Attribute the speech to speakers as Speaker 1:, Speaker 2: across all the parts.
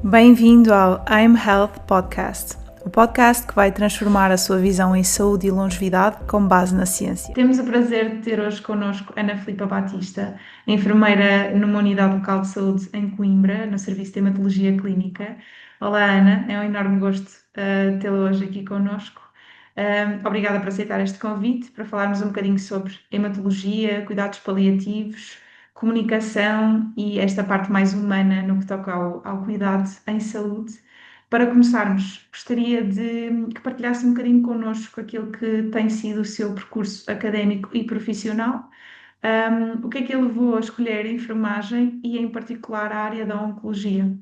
Speaker 1: Bem-vindo ao I'm Health Podcast, o podcast que vai transformar a sua visão em saúde e longevidade com base na ciência. Temos o prazer de ter hoje connosco Ana Filipa Batista, enfermeira numa unidade local de saúde em Coimbra, no Serviço de Hematologia Clínica. Olá Ana, é um enorme gosto tê-la hoje aqui connosco. Obrigada por aceitar este convite para falarmos um bocadinho sobre hematologia, cuidados paliativos, comunicação e esta parte mais humana no que toca ao cuidado em saúde. Para começarmos, gostaria de que partilhasse um bocadinho connosco aquilo que tem sido o seu percurso académico e profissional. O que é que a levou a escolher a enfermagem e, em particular, a área da oncologia?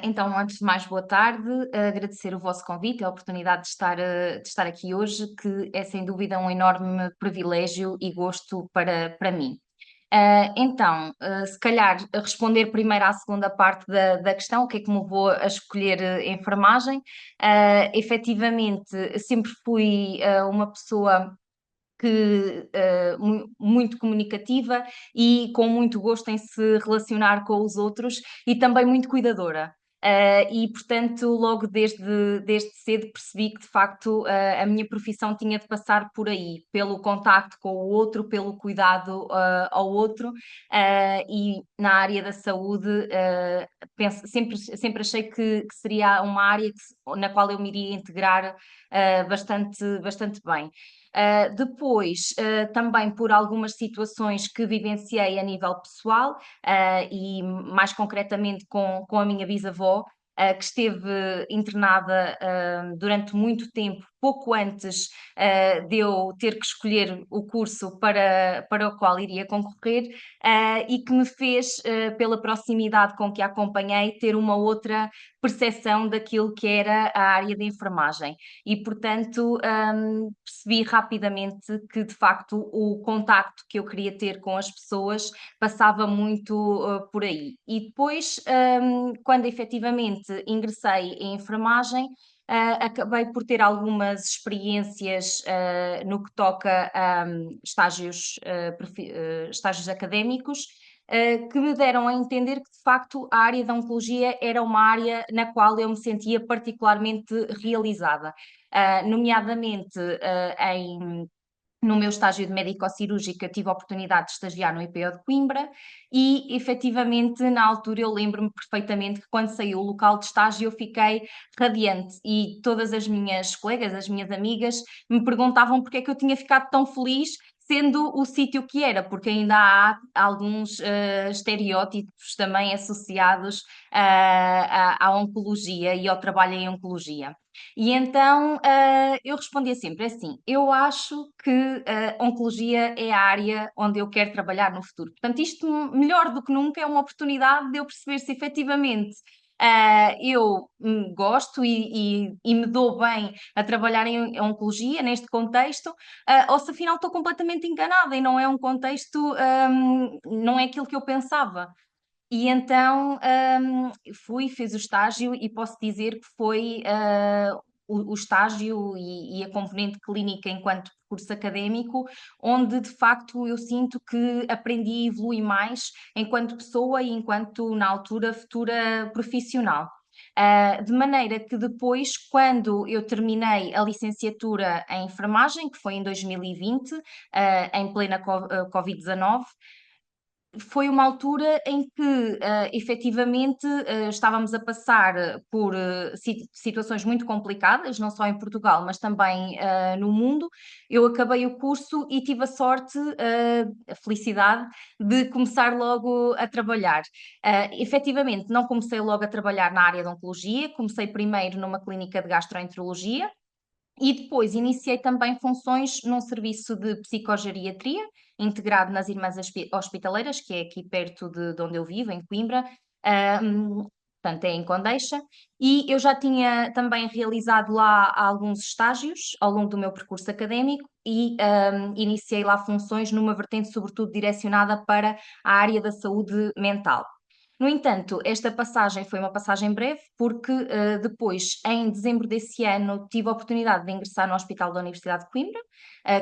Speaker 2: Então, antes de mais, boa tarde. Agradecer o vosso convite, a oportunidade de estar aqui hoje, que é sem dúvida um enorme privilégio e gosto para mim. Se calhar responder primeiro à segunda parte da questão, o que é que me levou a escolher enfermagem? Efetivamente, sempre fui uma pessoa muito comunicativa e com muito gosto em se relacionar com os outros e também muito cuidadora. E, portanto, logo desde cedo percebi que, de facto, a minha profissão tinha de passar por aí, pelo contacto com o outro, pelo cuidado ao outro, e na área da saúde, sempre achei que seria uma área na qual eu me iria integrar bastante bem. Também por algumas situações que vivenciei a nível pessoal, e mais concretamente com a minha bisavó, que esteve internada durante muito tempo, pouco antes de eu ter que escolher o curso para o qual iria concorrer, e que me fez, pela proximidade com que a acompanhei, ter uma outra percepção daquilo que era a área de enfermagem. E, portanto, percebi rapidamente que, de facto, o contacto que eu queria ter com as pessoas passava muito por aí. E depois, quando efetivamente ingressei em enfermagem, acabei por ter algumas experiências no que toca a estágios académicos, que me deram a entender que, de facto, a área da oncologia era uma área na qual eu me sentia particularmente realizada. Nomeadamente no meu estágio de médico-cirúrgica tive a oportunidade de estagiar no IPO de Coimbra e, efetivamente, na altura eu lembro-me perfeitamente que quando saiu o local de estágio eu fiquei radiante e todas as minhas colegas, as minhas amigas, me perguntavam porque é que eu tinha ficado tão feliz sendo o sítio que era, porque ainda há alguns estereótipos também associados à oncologia e ao trabalho em oncologia. E então eu respondia sempre assim: eu acho que a oncologia é a área onde eu quero trabalhar no futuro. Portanto, isto melhor do que nunca é uma oportunidade de eu perceber se efetivamente eu gosto e me dou bem a trabalhar em oncologia neste contexto, ou se afinal estou completamente enganada e não é um contexto, não é aquilo que eu pensava. E então, fiz o estágio e posso dizer que foi, o estágio e a componente clínica enquanto percurso académico, onde de facto eu sinto que aprendi e evolui mais enquanto pessoa e enquanto, na altura, futura profissional. De maneira que depois, quando eu terminei a licenciatura em enfermagem, que foi em 2020, em plena Covid-19, foi uma altura em que, efetivamente, estávamos a passar por situações muito complicadas, não só em Portugal, mas também no mundo. Eu acabei o curso e tive a sorte, a felicidade de começar logo a trabalhar. Efetivamente, não comecei logo a trabalhar na área de oncologia, comecei primeiro numa clínica de gastroenterologia, e depois iniciei também funções num serviço de psicogeriatria, integrado nas Irmãs Hospitaleiras, que é aqui perto de onde eu vivo, em Coimbra, portanto é em Condeixa, e eu já tinha também realizado lá alguns estágios ao longo do meu percurso académico e iniciei lá funções numa vertente sobretudo direcionada para a área da saúde mental. No entanto, esta passagem foi uma passagem breve, porque depois, em dezembro desse ano, tive a oportunidade de ingressar no Hospital da Universidade de Coimbra,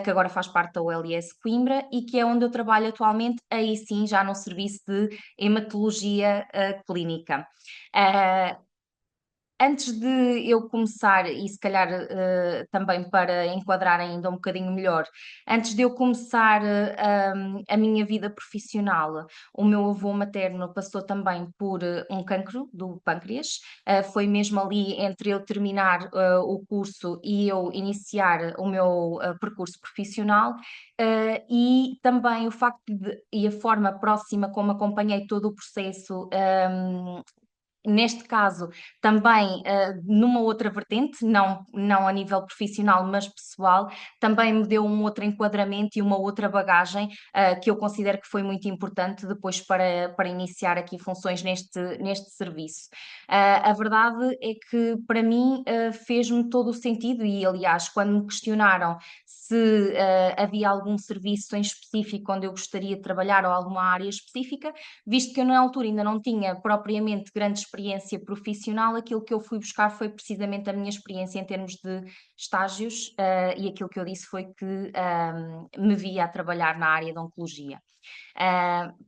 Speaker 2: que agora faz parte da ULS Coimbra, e que é onde eu trabalho atualmente, aí sim, já no serviço de hematologia clínica. Antes de eu começar, e se calhar também para enquadrar ainda um bocadinho melhor, antes de eu começar a minha vida profissional, o meu avô materno passou também por um cancro do pâncreas. Foi mesmo ali entre eu terminar o curso e eu iniciar o meu percurso profissional. E também o facto e a forma próxima como acompanhei todo o processo, neste caso, também, numa outra vertente, não a nível profissional, mas pessoal, também me deu um outro enquadramento e uma outra bagagem, que eu considero que foi muito importante depois para iniciar aqui funções neste serviço. A verdade é que para mim, fez-me todo o sentido e aliás, quando me questionaram se, havia algum serviço em específico onde eu gostaria de trabalhar ou alguma área específica, visto que eu na altura ainda não tinha propriamente grande experiência profissional, aquilo que eu fui buscar foi precisamente a minha experiência em termos de estágios, e aquilo que eu disse foi que me via a trabalhar na área da oncologia.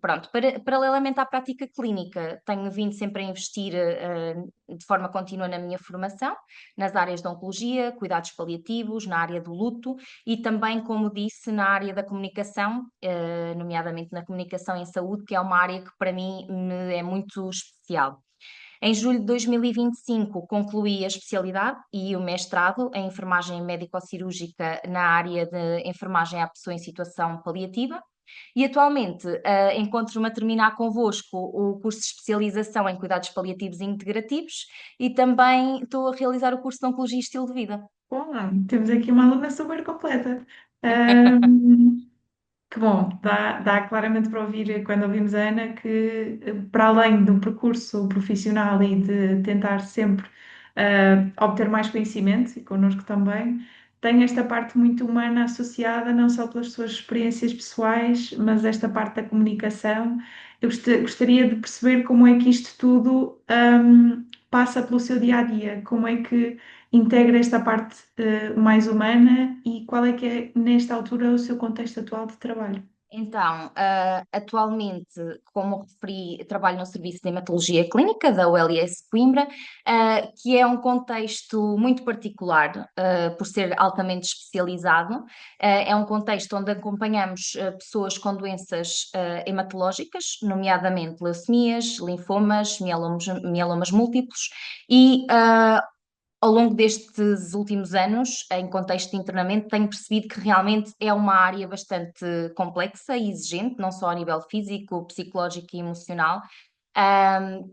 Speaker 2: Pronto, paralelamente à prática clínica, tenho vindo sempre a investir de forma contínua na minha formação, nas áreas de oncologia, cuidados paliativos, na área do luto e também, como disse, na área da comunicação, nomeadamente na comunicação em saúde, que é uma área que para mim me é muito especial. Em julho de 2025 concluí a especialidade e o mestrado em enfermagem médico-cirúrgica na área de enfermagem à pessoa em situação paliativa. E atualmente encontro-me a terminar convosco o curso de especialização em cuidados paliativos e integrativos e também estou a realizar o curso de Oncologia e Estilo de Vida.
Speaker 1: Bom, temos aqui uma aluna super completa. Ahm, que bom, dá claramente para ouvir quando ouvimos a Ana que, para além do percurso profissional e de tentar sempre obter mais conhecimento, e connosco também, tem esta parte muito humana associada, não só pelas suas experiências pessoais, mas esta parte da comunicação. Eu gostaria de perceber como é que isto tudo passa pelo seu dia a dia, como é que integra esta parte mais humana e qual é que é, nesta altura, o seu contexto atual de trabalho?
Speaker 2: Então, atualmente, como referi, trabalho no Serviço de Hematologia Clínica da ULS Coimbra, que é um contexto muito particular, por ser altamente especializado. É um contexto onde acompanhamos pessoas com doenças hematológicas, nomeadamente leucemias, linfomas, mielomas múltiplos, e ao longo destes últimos anos, em contexto de internamento, tenho percebido que realmente é uma área bastante complexa e exigente, não só a nível físico, psicológico e emocional,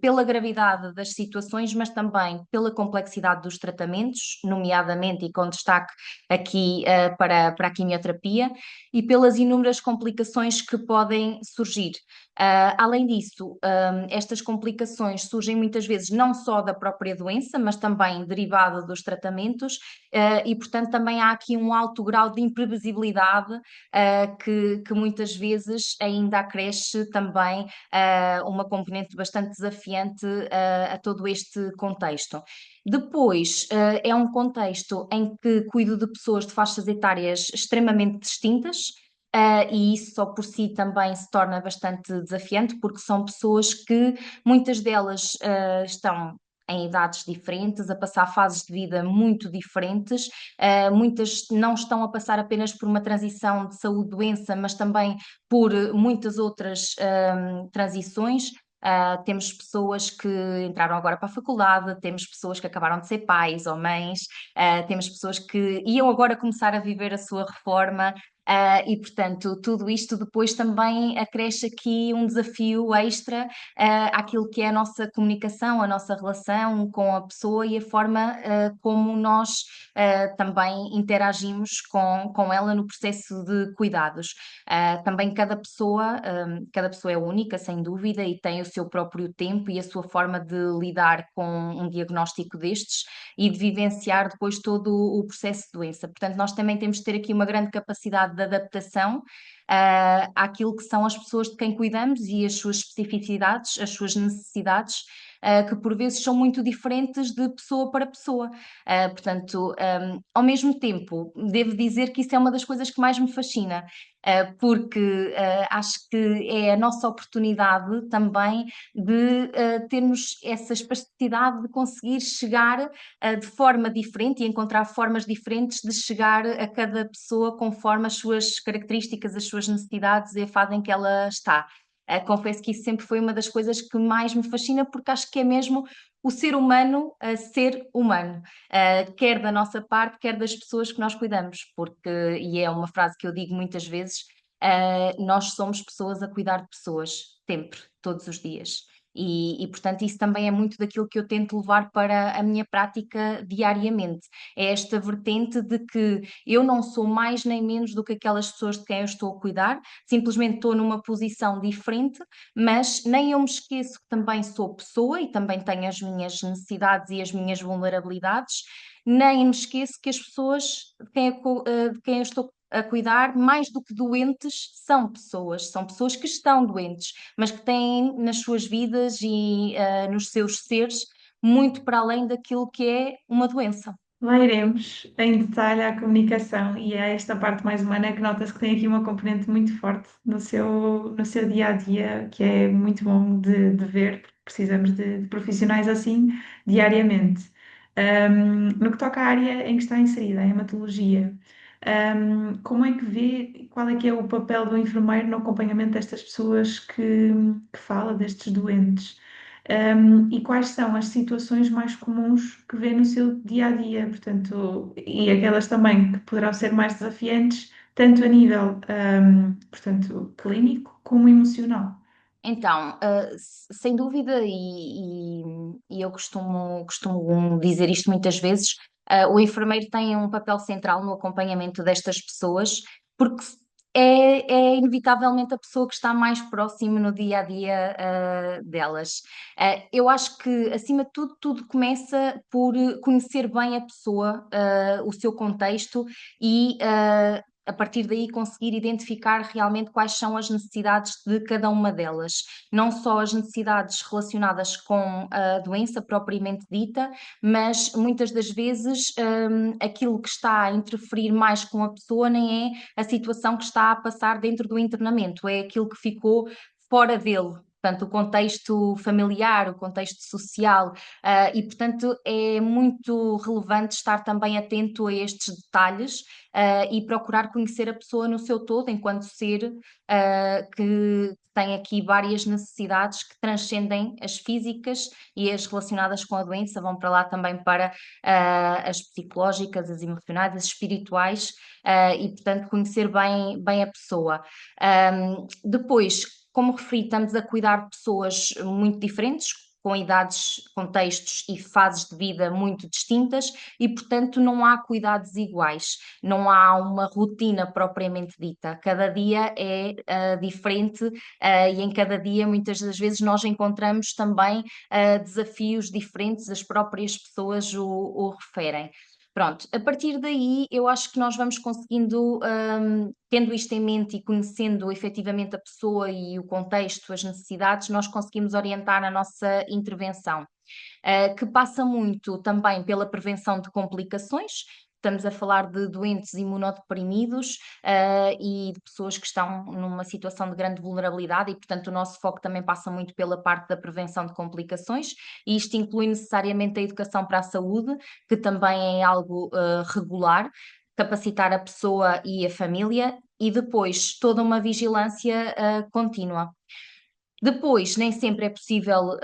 Speaker 2: pela gravidade das situações, mas também pela complexidade dos tratamentos, nomeadamente e com destaque aqui para a quimioterapia, e pelas inúmeras complicações que podem surgir. Além disso, estas complicações surgem muitas vezes não só da própria doença, mas também derivada dos tratamentos, e portanto também há aqui um alto grau de imprevisibilidade que muitas vezes ainda acresce também uma componente bastante desafiante a todo este contexto. Depois, é um contexto em que cuido de pessoas de faixas etárias extremamente distintas, e isso só por si também se torna bastante desafiante, porque são pessoas que muitas delas estão em idades diferentes, a passar fases de vida muito diferentes, muitas não estão a passar apenas por uma transição de saúde-doença, mas também por muitas outras transições. Temos pessoas que entraram agora para a faculdade, temos pessoas que acabaram de ser pais ou mães, temos pessoas que iam agora começar a viver a sua reforma. E, portanto, tudo isto depois também acresce aqui um desafio extra àquilo que é a nossa comunicação, a nossa relação com a pessoa e a forma como nós também interagimos com ela no processo de cuidados. Também cada pessoa é única, sem dúvida, e tem o seu próprio tempo e a sua forma de lidar com um diagnóstico destes e de vivenciar depois todo o processo de doença. Portanto, nós também temos de ter aqui uma grande capacidade de adaptação àquilo que são as pessoas de quem cuidamos e as suas especificidades, as suas necessidades, que por vezes são muito diferentes de pessoa para pessoa. Portanto, ao mesmo tempo, devo dizer que isso é uma das coisas que mais me fascina, porque acho que é a nossa oportunidade também de termos essa espasticidade de conseguir chegar de forma diferente e encontrar formas diferentes de chegar a cada pessoa conforme as suas características, as suas necessidades e a fase em que ela está. Confesso que isso sempre foi uma das coisas que mais me fascina, porque acho que é mesmo o ser humano a ser humano, quer da nossa parte, quer das pessoas que nós cuidamos, porque, e é uma frase que eu digo muitas vezes, nós somos pessoas a cuidar de pessoas, sempre, todos os dias. Portanto, isso também é muito daquilo que eu tento levar para a minha prática diariamente. É esta vertente de que eu não sou mais nem menos do que aquelas pessoas de quem eu estou a cuidar, simplesmente estou numa posição diferente, mas nem eu me esqueço que também sou pessoa e também tenho as minhas necessidades e as minhas vulnerabilidades, nem me esqueço que as pessoas de quem eu estou a cuidar, mais do que doentes, são pessoas que estão doentes, mas que têm nas suas vidas e nos seus seres muito para além daquilo que é uma doença.
Speaker 1: Lá iremos em detalhe à comunicação e a esta parte mais humana que nota-se que tem aqui uma componente muito forte no seu dia a dia, que é muito bom de ver, porque precisamos de profissionais assim diariamente. No que toca à área em que está inserida, a hematologia, como é que vê, qual é que é o papel do enfermeiro no acompanhamento destas pessoas que fala, destes doentes? E quais são as situações mais comuns que vê no seu dia a dia, portanto, e aquelas também que poderão ser mais desafiantes, tanto a nível, portanto, clínico como emocional.
Speaker 2: Então, sem dúvida, e eu costumo dizer isto muitas vezes, o enfermeiro tem um papel central no acompanhamento destas pessoas, porque é inevitavelmente a pessoa que está mais próximo no dia a dia, delas. Eu acho que, acima de tudo, tudo começa por conhecer bem a pessoa, o seu contexto e a partir daí conseguir identificar realmente quais são as necessidades de cada uma delas. Não só as necessidades relacionadas com a doença propriamente dita, mas muitas das vezes aquilo que está a interferir mais com a pessoa nem é a situação que está a passar dentro do internamento, é aquilo que ficou fora dele. Portanto, o contexto familiar, o contexto social, e, portanto, é muito relevante estar também atento a estes detalhes, e procurar conhecer a pessoa no seu todo, enquanto ser que tem aqui várias necessidades que transcendem as físicas e as relacionadas com a doença, vão para lá também para as psicológicas, as emocionais, as espirituais, e, portanto, conhecer bem a pessoa. Depois, como referi, estamos a cuidar de pessoas muito diferentes, com idades, contextos e fases de vida muito distintas e, portanto, não há cuidados iguais, não há uma rotina propriamente dita. Cada dia é diferente e em cada dia, muitas das vezes, nós encontramos também desafios diferentes, as próprias pessoas o referem. Pronto, a partir daí eu acho que nós vamos conseguindo, tendo isto em mente e conhecendo efetivamente a pessoa e o contexto, as necessidades, nós conseguimos orientar a nossa intervenção, que passa muito também pela prevenção de complicações. Estamos a falar de doentes imunodeprimidos, e de pessoas que estão numa situação de grande vulnerabilidade e, portanto, o nosso foco também passa muito pela parte da prevenção de complicações e isto inclui necessariamente a educação para a saúde, que também é algo regular, capacitar a pessoa e a família e depois toda uma vigilância contínua. Depois, nem sempre é possível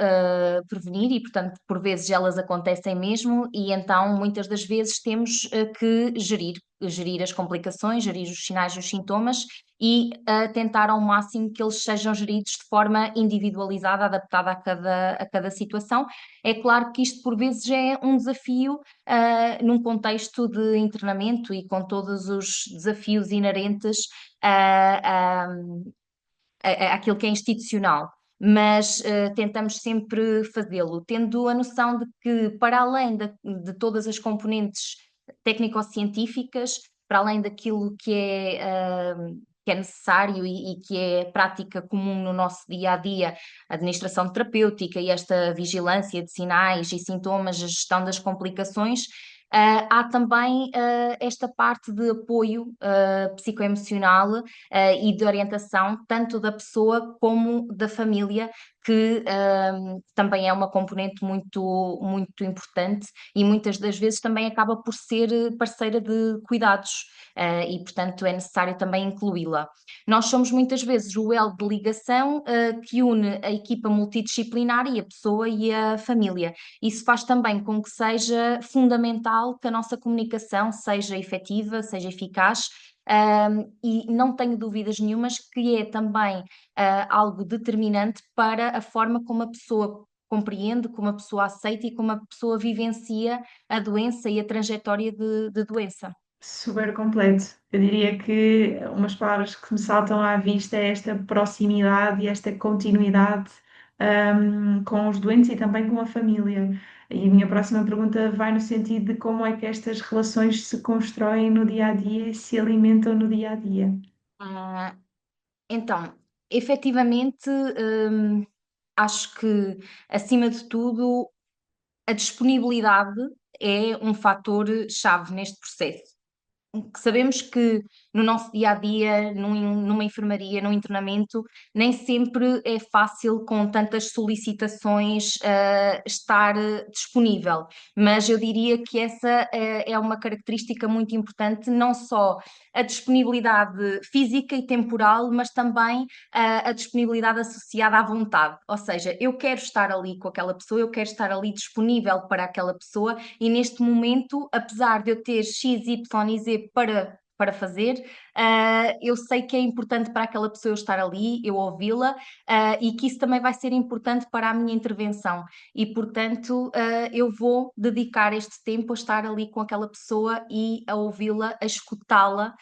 Speaker 2: prevenir e, portanto, por vezes elas acontecem mesmo e então muitas das vezes temos que gerir as complicações, gerir os sinais e os sintomas e tentar ao máximo que eles sejam geridos de forma individualizada, adaptada a cada situação. É claro que isto por vezes é um desafio num contexto de internamento e com todos os desafios inerentes àquilo que é institucional, mas tentamos sempre fazê-lo, tendo a noção de que, para além de todas as componentes técnico-científicas, para além daquilo que é que é necessário e que é prática comum no nosso dia a dia, a administração terapêutica e esta vigilância de sinais e sintomas, a gestão das complicações. Há também esta parte de apoio psicoemocional e de orientação, tanto da pessoa como da família, que também é uma componente muito, muito importante e muitas das vezes também acaba por ser parceira de cuidados, e, portanto, é necessário também incluí-la. Nós somos muitas vezes o elo de ligação que une a equipa multidisciplinar e a pessoa e a família. Isso faz também com que seja fundamental que a nossa comunicação seja efetiva, seja eficaz. E não tenho dúvidas nenhumas que é também algo determinante para a forma como a pessoa compreende, como a pessoa aceita e como a pessoa vivencia a doença e a trajetória de doença.
Speaker 1: Super completo. Eu diria que umas palavras que me saltam à vista é esta proximidade e esta continuidade, com os doentes e também com a família. E a minha próxima pergunta vai no sentido de como é que estas relações se constroem no dia a dia e se alimentam no dia a dia.
Speaker 2: Ah, então, efetivamente, acho que, acima de tudo, a disponibilidade é um fator chave neste processo. Que sabemos que no nosso dia a dia, numa enfermaria, num internamento, nem sempre é fácil, com tantas solicitações, estar disponível. Mas eu diria que essa é uma característica muito importante, não só a disponibilidade física e temporal, mas também a disponibilidade associada à vontade. Ou seja, eu quero estar ali com aquela pessoa, eu quero estar ali disponível para aquela pessoa e neste momento, apesar de eu ter X, Y e Z para fazer, eu sei que é importante para aquela pessoa eu estar ali, eu ouvi-la, e que isso também vai ser importante para a minha intervenção. E, portanto, eu vou dedicar este tempo a estar ali com aquela pessoa e a ouvi-la, a escutá-la,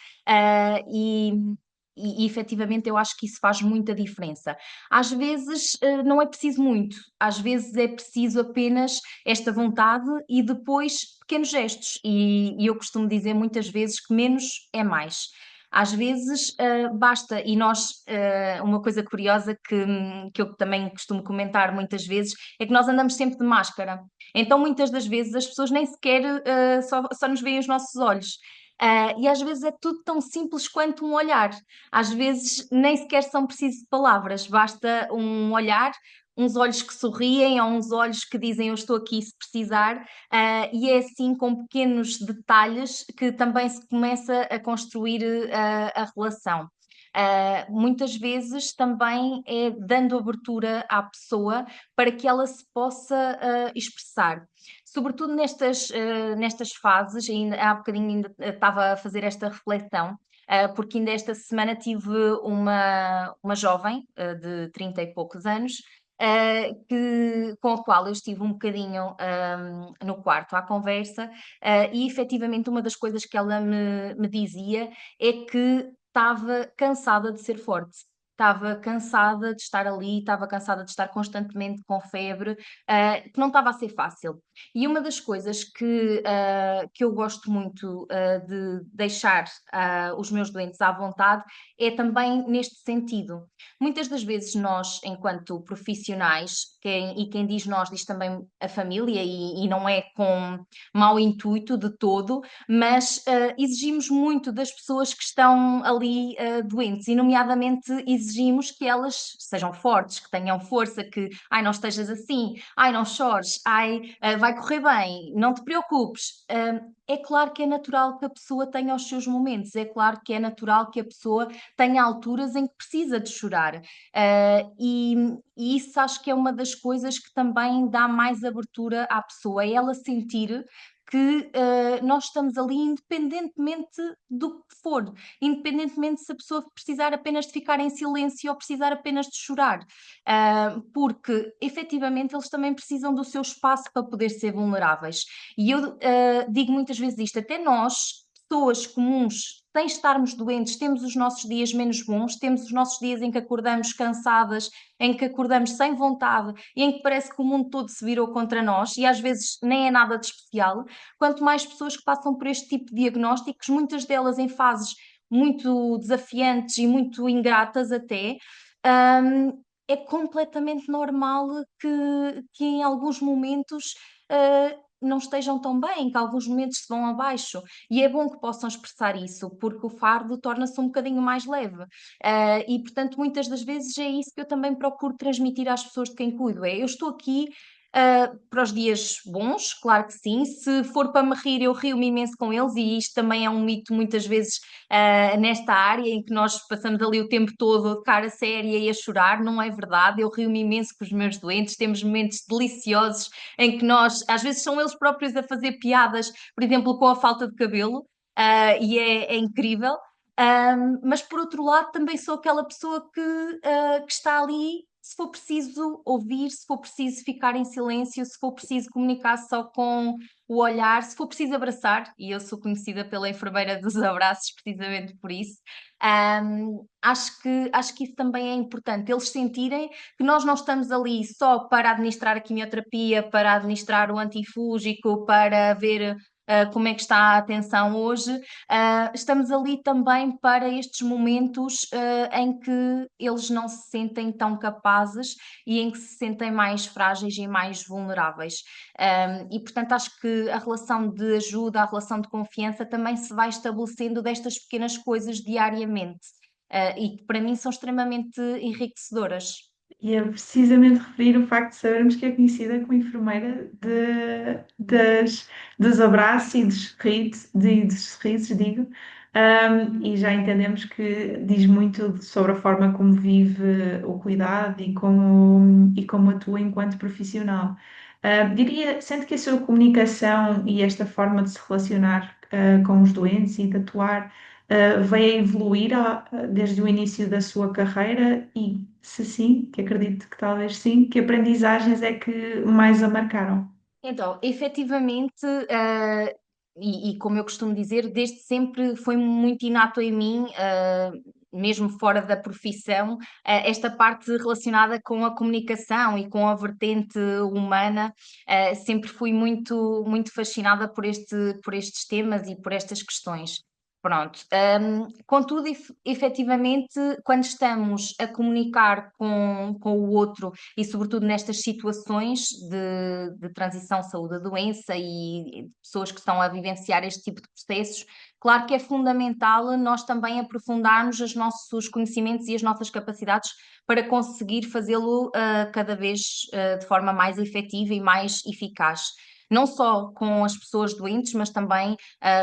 Speaker 2: e efetivamente eu acho que isso faz muita diferença. Às vezes não é preciso muito, às vezes é preciso apenas esta vontade e depois pequenos gestos. E eu costumo dizer muitas vezes que menos é mais. Às vezes basta, e nós, uma coisa curiosa que eu também costumo comentar muitas vezes, é que nós andamos sempre de máscara. Então, muitas das vezes, as pessoas nem sequer só nos veem os nossos olhos. E às vezes é tudo tão simples quanto um olhar. Às vezes nem sequer são precisas palavras, basta um olhar, uns olhos que sorriem ou uns olhos que dizem eu estou aqui se precisar, e é assim com pequenos detalhes que também se começa a construir a relação. Muitas vezes também é dando abertura à pessoa para que ela se possa expressar. Sobretudo nestas fases, ainda, há bocadinho ainda estava a fazer esta reflexão, porque ainda esta semana tive uma jovem de 30 e poucos anos, com a qual eu estive um bocadinho no quarto à conversa, e efetivamente uma das coisas que ela me dizia é que estava cansada de ser forte. Estava cansada de estar ali, estava cansada de estar constantemente com febre, que não estava a ser fácil. E uma das coisas que eu gosto muito de deixar os meus doentes à vontade é também neste sentido. Muitas das vezes nós, enquanto profissionais, quem diz nós diz também a família, e não é com mau intuito de todo, mas exigimos muito das pessoas que estão ali doentes, e nomeadamente exigimos que elas sejam fortes, que tenham força, que ai, não estejas assim, ai, não chores, ai, vai correr bem, não te preocupes. É claro que é natural que a pessoa tenha os seus momentos, é claro que é natural que a pessoa tenha alturas em que precisa de chorar. E isso acho que é uma das coisas que também dá mais abertura à pessoa, é ela sentir que nós estamos ali independentemente do que for, independentemente se a pessoa precisar apenas de ficar em silêncio ou precisar apenas de chorar, porque efetivamente eles também precisam do seu espaço para poder ser vulneráveis. E eu digo muitas vezes isto, até nós, pessoas comuns, sem estarmos doentes, temos os nossos dias menos bons, temos os nossos dias em que acordamos cansadas, em que acordamos sem vontade e em que parece que o mundo todo se virou contra nós e às vezes nem é nada de especial. Quanto mais pessoas que passam por este tipo de diagnósticos, muitas delas em fases muito desafiantes e muito ingratas até, é completamente normal que em alguns momentos não estejam tão bem, que alguns momentos se vão abaixo. E é bom que possam expressar isso, porque o fardo torna-se um bocadinho mais leve. E, portanto, muitas das vezes é isso que eu também procuro transmitir às pessoas de quem cuido. É, eu estou aqui para os dias bons, claro que sim. Se for para me rir, eu rio-me imenso com eles, e isto também é um mito muitas vezes nesta área em que nós passamos ali o tempo todo de cara séria e a chorar. Não é verdade, eu rio-me imenso com os meus doentes, temos momentos deliciosos em que nós, às vezes são eles próprios a fazer piadas, por exemplo, com a falta de cabelo, e é incrível. Mas por outro lado, também sou aquela pessoa que está ali se for preciso ouvir, se for preciso ficar em silêncio, se for preciso comunicar só com o olhar, se for preciso abraçar, e eu sou conhecida pela enfermeira dos abraços precisamente por isso. Acho que isso também é importante, eles sentirem que nós não estamos ali só para administrar a quimioterapia, para administrar o antifúngico, para ver como é que está a atenção hoje. Estamos ali também para estes momentos em que eles não se sentem tão capazes e em que se sentem mais frágeis e mais vulneráveis. E, portanto, acho que a relação de ajuda, a relação de confiança também se vai estabelecendo destas pequenas coisas diariamente, e que para mim são extremamente enriquecedoras.
Speaker 1: E é precisamente referir o facto de sabermos que é conhecida como enfermeira dos abraços e dos sorrisos, digo. E já entendemos que diz muito sobre a forma como vive o cuidado e como atua enquanto profissional. Diria, sente que a sua comunicação e esta forma de se relacionar com os doentes e de atuar veio a evoluir desde o início da sua carreira e, se sim, que acredito que talvez sim, que aprendizagens é que mais a marcaram?
Speaker 2: Então, efetivamente, e como eu costumo dizer, desde sempre foi muito inato em mim, mesmo fora da profissão, esta parte relacionada com a comunicação e com a vertente humana. Sempre fui muito, muito fascinada por estes temas e por estas questões. Pronto. Contudo, efetivamente, quando estamos a comunicar com o outro e sobretudo nestas situações de transição saúde-doença e de pessoas que estão a vivenciar este tipo de processos, claro que é fundamental nós também aprofundarmos os nossos conhecimentos e as nossas capacidades para conseguir fazê-lo cada vez de forma mais efetiva e mais eficaz. Não só com as pessoas doentes, mas também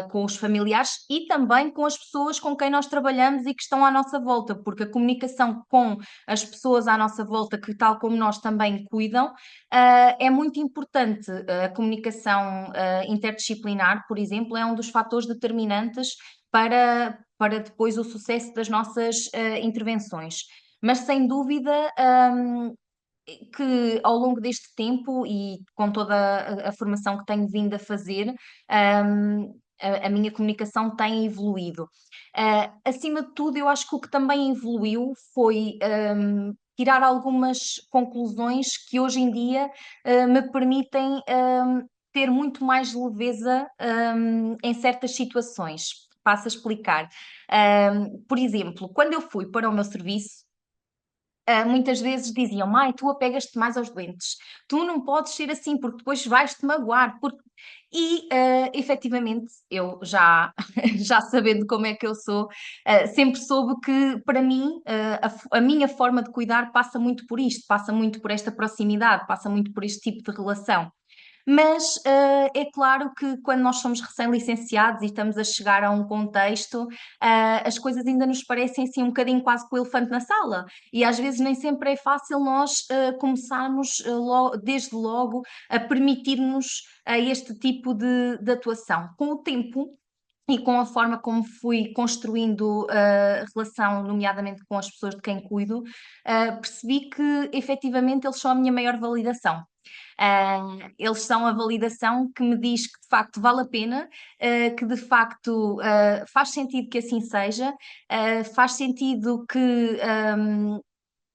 Speaker 2: com os familiares e também com as pessoas com quem nós trabalhamos e que estão à nossa volta, porque a comunicação com as pessoas à nossa volta, que tal como nós também cuidam, é muito importante. A comunicação interdisciplinar, por exemplo, é um dos fatores determinantes para depois o sucesso das nossas intervenções. Mas sem dúvida, que ao longo deste tempo e com toda a formação que tenho vindo a fazer, a minha comunicação tem evoluído. Acima de tudo, eu acho que o que também evoluiu foi tirar algumas conclusões que hoje em dia me permitem ter muito mais leveza em certas situações. Passo a explicar. Por exemplo, quando eu fui para o meu serviço, muitas vezes diziam: Mãe, tu apegas-te mais aos doentes, tu não podes ser assim, porque depois vais-te magoar. E efetivamente, eu já, já sabendo como é que eu sou, sempre soube que para mim a minha forma de cuidar passa muito por isto, passa muito por esta proximidade, passa muito por este tipo de relação. Mas é claro que quando nós somos recém-licenciados e estamos a chegar a um contexto, as coisas ainda nos parecem assim um bocadinho quase com o elefante na sala. E às vezes nem sempre é fácil nós começarmos desde logo a permitir-nos este tipo de atuação. Com o tempo, e com a forma como fui construindo a relação, nomeadamente com as pessoas de quem cuido, percebi que efetivamente eles são a minha maior validação. Eles são a validação que me diz que de facto vale a pena, que de facto faz sentido que assim seja, faz sentido que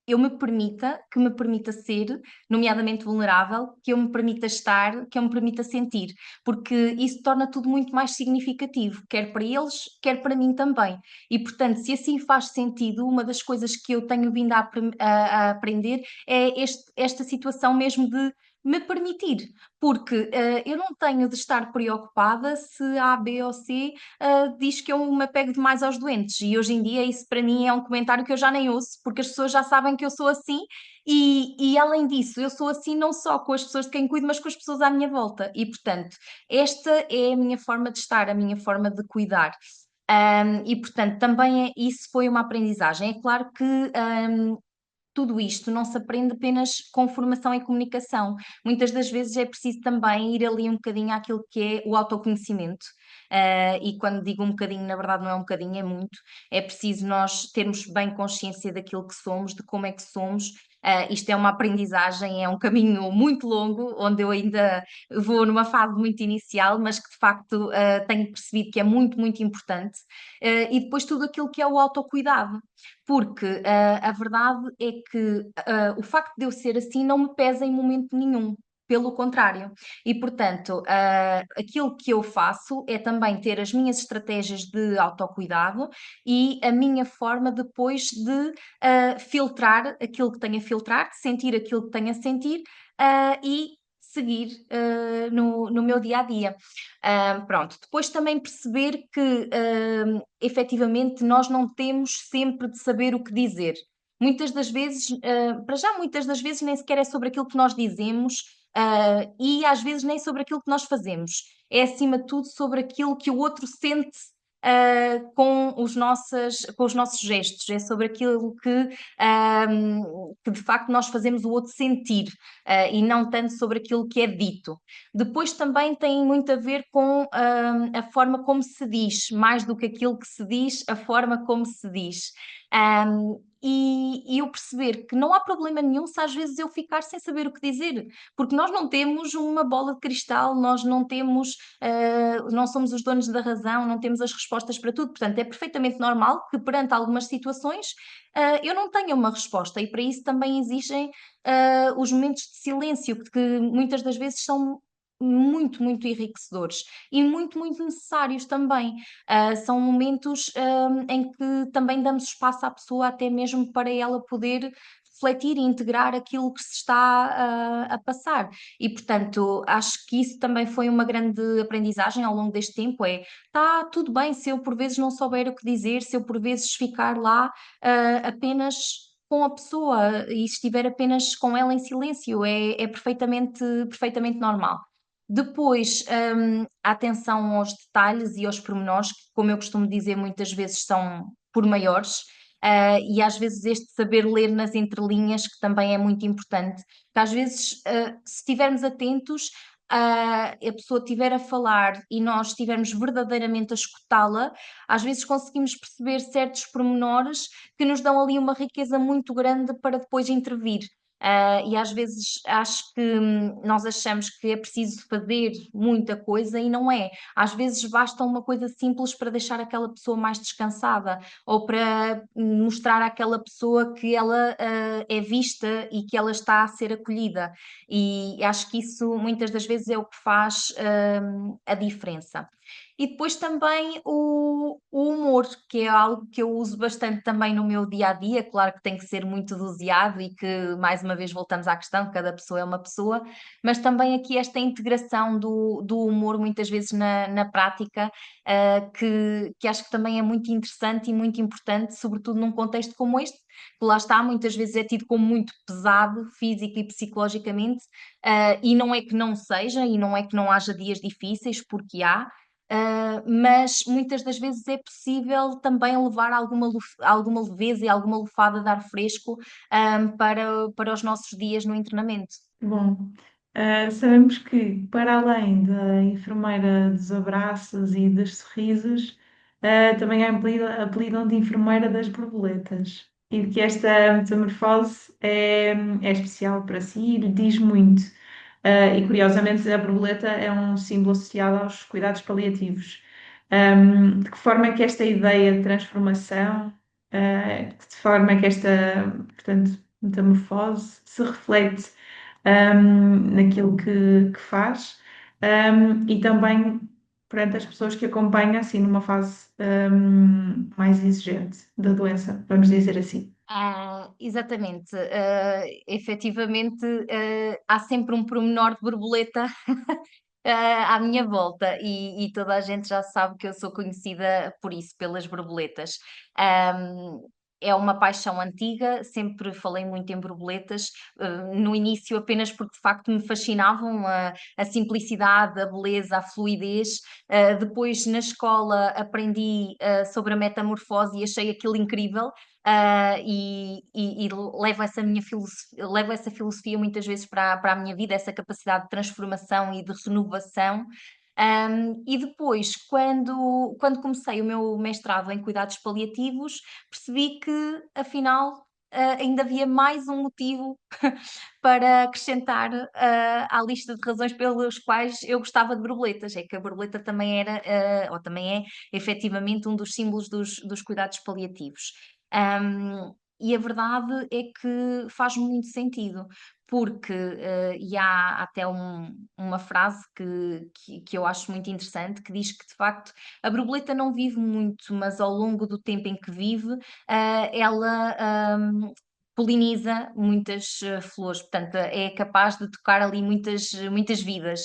Speaker 2: eu me permita, que me permita ser, nomeadamente vulnerável, que eu me permita estar, que eu me permita sentir, porque isso torna tudo muito mais significativo, quer para eles, quer para mim também. E, portanto, se assim faz sentido, uma das coisas que eu tenho vindo a aprender é esta situação mesmo de me permitir, porque eu não tenho de estar preocupada se A, B ou C diz que eu me apego demais aos doentes. E hoje em dia isso para mim é um comentário que eu já nem ouço, porque as pessoas já sabem que eu sou assim. E além disso, eu sou assim não só com as pessoas de quem cuido, mas com as pessoas à minha volta. E portanto, esta é a minha forma de estar, a minha forma de cuidar. E portanto, também isso foi uma aprendizagem. É claro que tudo isto não se aprende apenas com formação em comunicação. Muitas das vezes é preciso também ir ali um bocadinho àquilo que é o autoconhecimento. E quando digo um bocadinho, na verdade não é um bocadinho, é muito. É preciso nós termos bem consciência daquilo que somos, de como é que somos. Isto é uma aprendizagem, é um caminho muito longo, onde eu ainda vou numa fase muito inicial, mas que de facto tenho percebido que é muito, muito importante. E depois tudo aquilo que é o autocuidado, porque a verdade é que o facto de eu ser assim não me pesa em momento nenhum. Pelo contrário. E, portanto, aquilo que eu faço é também ter as minhas estratégias de autocuidado e a minha forma depois de filtrar aquilo que tenho a filtrar, sentir aquilo que tenho a sentir e seguir no meu dia a dia. Pronto, depois também perceber que efetivamente nós não temos sempre de saber o que dizer. Muitas das vezes, para já muitas das vezes nem sequer é sobre aquilo que nós dizemos, e às vezes nem sobre aquilo que nós fazemos. É acima de tudo sobre aquilo que o outro sente com os nossos gestos, é sobre aquilo que de facto nós fazemos o outro sentir, e não tanto sobre aquilo que é dito. Depois também tem muito a ver com a forma como se diz, mais do que aquilo que se diz, a forma como se diz. E eu perceber que não há problema nenhum se às vezes eu ficar sem saber o que dizer, porque nós não temos uma bola de cristal, nós não temos, não somos os donos da razão, não temos as respostas para tudo. Portanto, é perfeitamente normal que perante algumas situações eu não tenha uma resposta, e para isso também existem os momentos de silêncio, que muitas das vezes são muito, muito enriquecedores e muito, muito necessários também. São momentos em que também damos espaço à pessoa, até mesmo para ela poder refletir e integrar aquilo que se está a passar. E, portanto, acho que isso também foi uma grande aprendizagem ao longo deste tempo, está tudo bem se eu por vezes não souber o que dizer, se eu por vezes ficar lá apenas com a pessoa e estiver apenas com ela em silêncio, é perfeitamente, perfeitamente normal. Depois, a atenção aos detalhes e aos pormenores, que, como eu costumo dizer, muitas vezes são por maiores, e às vezes este saber ler nas entrelinhas, que também é muito importante, que às vezes, se estivermos atentos, a pessoa estiver a falar e nós estivermos verdadeiramente a escutá-la, às vezes conseguimos perceber certos pormenores que nos dão ali uma riqueza muito grande para depois intervir. E às vezes acho que nós achamos que é preciso fazer muita coisa e não é. Às vezes basta uma coisa simples para deixar aquela pessoa mais descansada ou para mostrar àquela pessoa que ela é vista e que ela está a ser acolhida. E acho que isso muitas das vezes é o que faz a diferença. E depois também o humor, que é algo que eu uso bastante também no meu dia a dia. Claro que tem que ser muito doseado e que, mais uma vez, voltamos à questão: cada pessoa é uma pessoa, mas também aqui esta integração do humor, muitas vezes na prática, que acho que também é muito interessante e muito importante, sobretudo num contexto como este, que lá está, muitas vezes é tido como muito pesado, físico e psicologicamente, e não é que não seja, e não é que não haja dias difíceis, porque há. Mas muitas das vezes é possível também levar alguma leveza e alguma lufada de ar fresco, para os nossos dias no internamento.
Speaker 1: Bom, sabemos que, para além da enfermeira dos abraços e dos sorrisos, também a apelidam de enfermeira das borboletas e de que esta metamorfose é especial para si e lhe diz muito. E curiosamente, a borboleta é um símbolo associado aos cuidados paliativos. De que forma é que esta ideia de transformação, de que forma é que esta, portanto, metamorfose, se reflete naquilo que faz, e também perante as pessoas que acompanham, assim, numa fase mais exigente da doença, vamos dizer assim.
Speaker 2: Exatamente. Efetivamente, há sempre um pormenor de borboleta à minha volta e toda a gente já sabe que eu sou conhecida por isso, pelas borboletas. Ahm, É uma paixão antiga, sempre falei muito em borboletas, no início apenas porque de facto me fascinavam a simplicidade, a beleza, a fluidez. Depois na escola aprendi sobre a metamorfose e achei aquilo incrível. E levo essa levo essa filosofia muitas vezes para a minha vida, essa capacidade de transformação e de renovação. E depois, quando comecei o meu mestrado em cuidados paliativos, percebi que, afinal, ainda havia mais um motivo para acrescentar à lista de razões pelas quais eu gostava de borboletas. É que a borboleta também era, ou também é, efetivamente, um dos símbolos dos cuidados paliativos. E a verdade é que faz muito sentido, porque e há até uma frase que eu acho muito interessante, que diz que de facto a borboleta não vive muito, mas ao longo do tempo em que vive, ela poliniza muitas flores, portanto é capaz de tocar ali muitas vidas.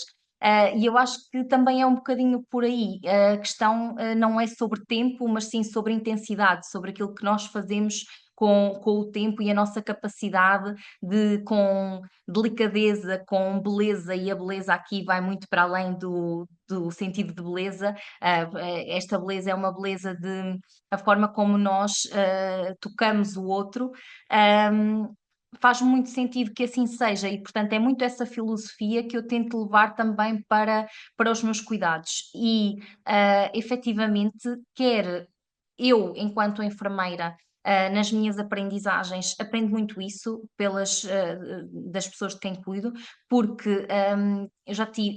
Speaker 2: E eu acho que também é um bocadinho por aí. A questão não é sobre tempo, mas sim sobre intensidade, sobre aquilo que nós fazemos com o tempo e a nossa capacidade de, com delicadeza, com beleza, e a beleza aqui vai muito para além do sentido de beleza. Esta beleza é uma beleza de a forma como nós tocamos o outro. Um, Faz muito sentido que assim seja, e portanto é muito essa filosofia que eu tento levar também para os meus cuidados. E efetivamente, quer eu, enquanto enfermeira, nas minhas aprendizagens, aprendo muito isso das pessoas de quem cuido, porque